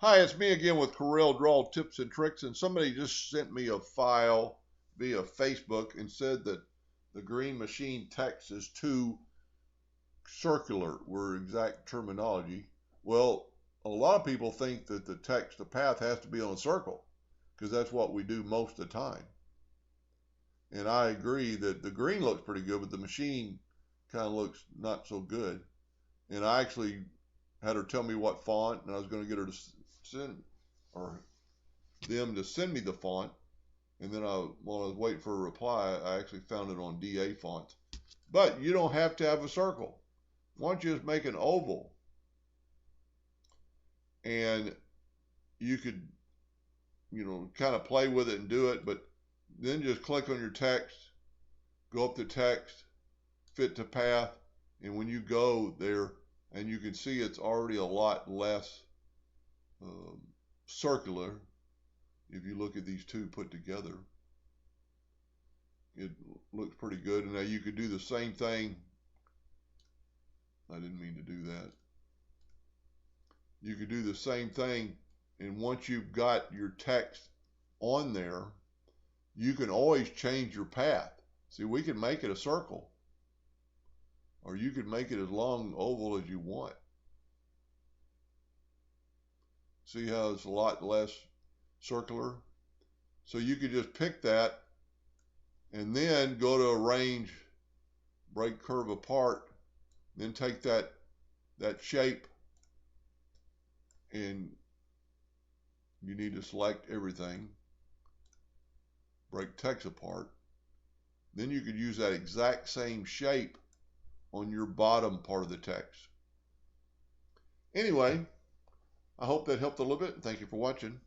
Hi, it's me again with Corel Draw Tips and Tricks, and somebody just sent me a file via Facebook and said that the green machine text is too circular, were exact terminology. Well, a lot of people think that the text, the path has to be on a circle, because that's what we do most of the time. And I agree that the green looks pretty good, but the machine kind of looks not so good. And I actually had her tell me what font, and I was going to get her to send or them to send me the font, and then while I was waiting for a reply, I actually found it on DA fonts. But you don't have to have a circle. Why don't you just make an oval? And you could, kind of play with it and do it, but then just click on your text, go up to text, fit to path, and when you go there, and you can see it's already a lot less circular. If you look at these two put together, it looks pretty good. And now you could do the same thing. I didn't mean to do that. You could do the same thing, and once you've got your text on there, you can always change your path. See, we can make it a circle, or you could make it as long oval as you want. See how it's a lot less circular? So you could just pick that and then go to arrange, break curve apart, then take that shape, and you need to select everything, break text apart. Then you could use that exact same shape on your bottom part of the text. Anyway, I hope that helped a little bit, and thank you for watching.